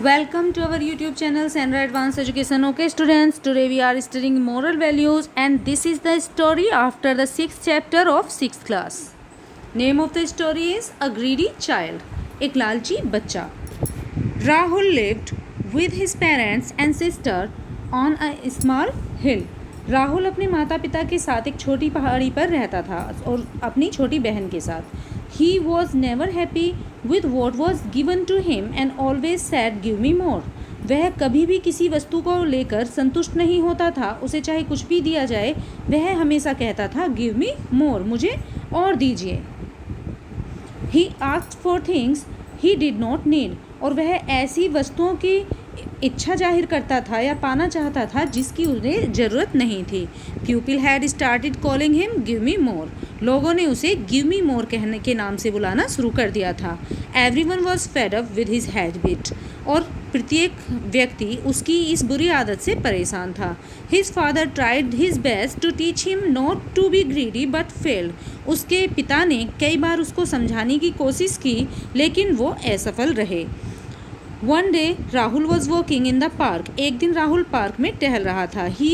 Welcome to our YouTube channel Sandra Advanced Education. Okay students, today we are studying moral values and this is the story after the 6th chapter of 6th class. Name of the story is A Greedy Child. एक लालची बच्चा. Rahul lived with his parents and sister on a small hill. Rahul अपने माता पिता के साथ एक छोटी पहाड़ी पर रहता था और अपनी छोटी बहन के साथ. He was never happy with what was given to him and always said, "Give me more." वह कभी भी किसी वस्तु को लेकर संतुष्ट नहीं होता था. उसे चाहे कुछ भी दिया जाए वह हमेशा कहता था, "Give me more." मुझे और दीजिए. He asked for things he did not need. और वह ऐसी वस्तुओं की इच्छा जाहिर करता था या पाना चाहता था जिसकी उन्हें ज़रूरत नहीं थी. People had started calling him "Give me more." लोगों ने उसे "Give me more" कहने के नाम से बुलाना शुरू कर दिया था. Everyone was fed up with his habit. और प्रत्येक व्यक्ति उसकी इस बुरी आदत से परेशान था. His father tried his best to teach him not to be greedy but failed. उसके पिता ने कई बार उसको समझाने की कोशिश की लेकिन वो असफल रहे. One day Rahul was walking in the park. एक दिन राहुल पार्क में टहल रहा था. He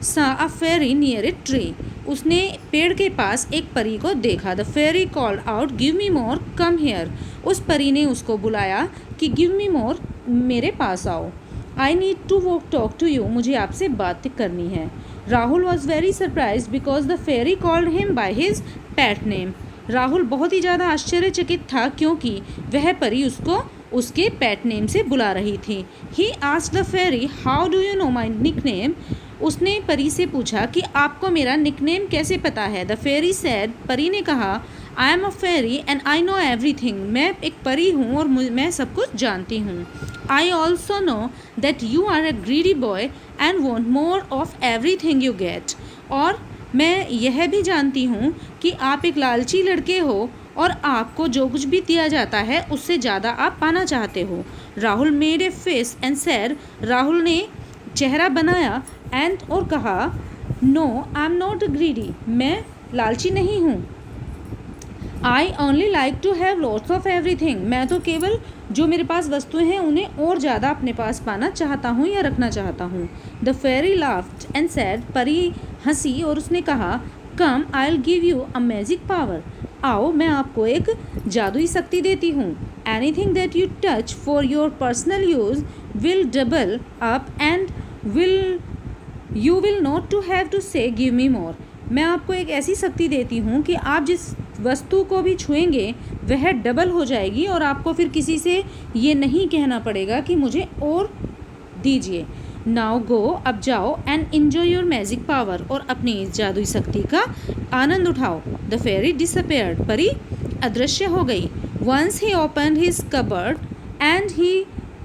saw a fairy near a tree. उसने पेड़ के पास एक परी को देखा. The fairy called out, "Give me more, come here." उस परी ने उसको बुलाया कि "Give me more, मेरे पास आओ." I need to talk to you. मुझे आपसे बात करनी है. Rahul was very surprised because the fairy called him by his pet name. Rahul बहुत ही ज़्यादा आश्चर्यचकित था क्योंकि वह परी उसको उसके पेट नेम से बुला रही थी. He asked the fairy, "How do you know my nickname?" उसने परी से पूछा कि आपको मेरा निकनेम कैसे पता है. The fairy said, परी ने कहा, "I am a fairy and I know everything." मैं एक परी हूँ और मैं सब कुछ जानती हूँ. I also know that you are a greedy boy and want more of everything you get. और मैं यह भी जानती हूँ कि आप एक लालची लड़के हो और आपको जो कुछ भी दिया जाता है उससे ज़्यादा आप पाना चाहते हो. Rahul made a face and said. Rahul ने चेहरा बनाया एंड और कहा, "no, I am not greedy." मैं लालची नहीं हूँ. I only like to have lots of everything. मैं तो केवल जो मेरे पास वस्तुएं हैं उन्हें और ज़्यादा अपने पास पाना चाहता हूँ या रखना चाहता हूँ. The fairy laughed and said. परी हंसी और उसने कहा, "come, I will give you a magic power." आओ, मैं आपको एक जादुई शक्ति देती हूँ. Anything that you touch for your personal use will double up and you will not to have to say give me more. मैं आपको एक ऐसी शक्ति देती हूँ कि आप जिस वस्तु को भी छुएंगे वह डबल हो जाएगी और आपको फिर किसी से ये नहीं कहना पड़ेगा कि मुझे और दीजिए. नाउ गो, अब जाओ and enjoy your magic power. और अपनी इस जादुई शक्ति का आनंद उठाओ. The fairy disappeared. परी अदृश्य हो गई. Once he opened his cupboard and he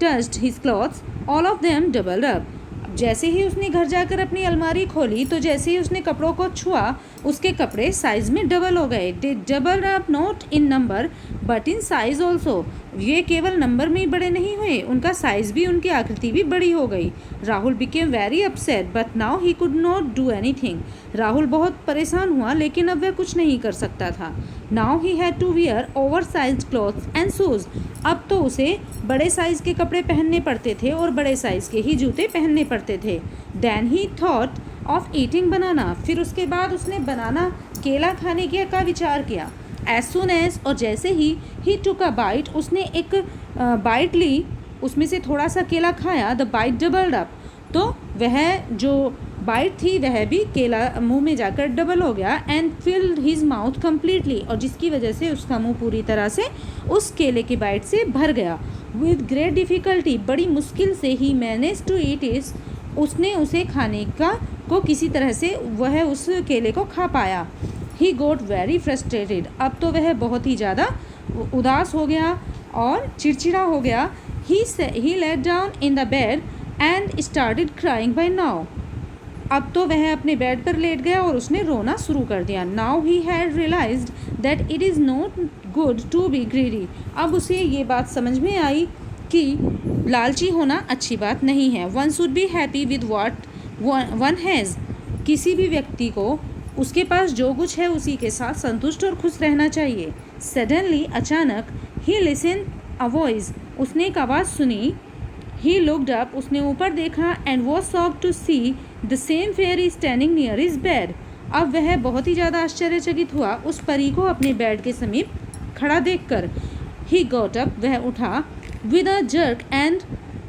touched his clothes, all of them doubled up. जैसे ही उसने घर जाकर अपनी अलमारी खोली तो जैसे ही उसने कपड़ों को छुआ उसके कपड़े साइज़ में डबल हो गए. They double up not in number but in size also. ये केवल नंबर में ही बड़े नहीं हुए, उनका साइज़ भी, उनकी आकृति भी बड़ी हो गई. Rahul became very upset but now he could not do anything. Rahul बहुत परेशान हुआ लेकिन अब वह कुछ नहीं कर सकता था. Now he had to wear oversize clothes and shoes. अब तो उसे बड़े साइज़ के कपड़े पहनने पड़ते थे और बड़े साइज़ के ही जूते पहनने पड़ते थे. Then he thought of eating banana. फिर उसके बाद उसने बनाना, केला खाने का विचार किया. एज सुन एज, और जैसे ही टुक अ बाइट, उसने एक बाइट ली, उसमें से थोड़ा सा केला खाया. The bite doubled up. तो वह जो बाइट थी वह भी केला मुंह में जाकर डबल हो गया. And field his mouth completely. और जिसकी वजह से उसका मुंह पूरी तरह से उस केले की बाइट से भर गया. विद ग्रेट डिफ़िकल्टी, बड़ी मुश्किल से ही मैनेज टू ईट इस, उसने उसे खाने को किसी तरह से वह उस केले को खा पाया. ही गोट वेरी फ्रस्ट्रेटेड. अब तो वह बहुत ही ज़्यादा उदास हो गया और चिड़चिड़ा हो गया. He laid down in the bed and started crying by now. अब तो वह अपने बेड पर लेट गया और उसने रोना शुरू कर दिया. Now he had realized that it is not good to be greedy. अब उसे ये बात समझ में आई कि लालची होना अच्छी बात नहीं है. One should be happy with what one has. किसी भी व्यक्ति को उसके पास जो कुछ है उसी के साथ संतुष्ट और खुश रहना चाहिए. सडनली, अचानक, ही लिसन अ वॉइस. उसने एक आवाज़ सुनी. ही लुक्ड अप, उसने ऊपर देखा, and was shocked to see the same fairy standing near his bed. अब वह बहुत ही ज़्यादा आश्चर्यचकित हुआ उस परी को अपने बेड के समीप खड़ा देखकर। ही गॉट अप, वह उठा, विद अ जर्क एंड,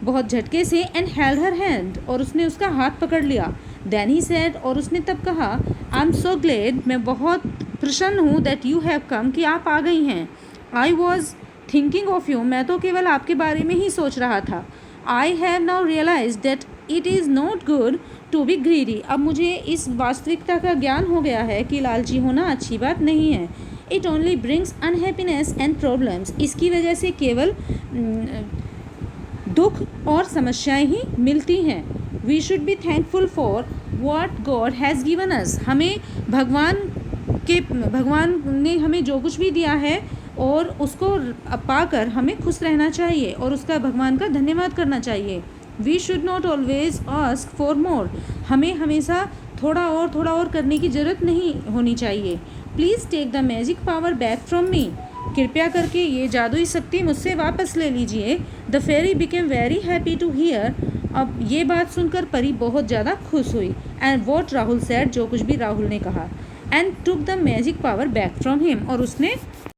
बहुत झटके से, एंड हेल्ड हर हैंड, और उसने उसका हाथ पकड़ लिया। देन ही सेड, और उसने तब कहा, आई एम सो ग्लेड, मैं बहुत प्रसन्न हूँ, दैट यू हैव कम, कि आप आ गई हैं। I was thinking of you, मैं तो केवल आपके बारे में ही सोच रहा था। I have now realize that it is not good to be greedy, अब मुझे इस वास्तविकता का ज्ञान हो गया है कि लालची होना अच्छी बात नहीं है। It only brings unhappiness and problems, इसकी वजह से केवल दुख और समस्याएं ही मिलती हैं। We should be thankful for what God has given us, हमें भगवान ने हमें जो कुछ भी दिया है और उसको पाकर हमें खुश रहना चाहिए और उसका भगवान का धन्यवाद करना चाहिए। We should not always ask for more, हमें हमेशा थोड़ा और करने की ज़रूरत नहीं होनी चाहिए। Please take the magic power back from me, कृपया करके ये जादुई शक्ति मुझसे वापस ले लीजिए। The fairy became very happy to hear, अब ये बात सुनकर परी बहुत ज़्यादा खुश हुई। एंड वॉट राहुल सेड, जो कुछ भी राहुल ने कहा, and took the magic power back from him, और उसने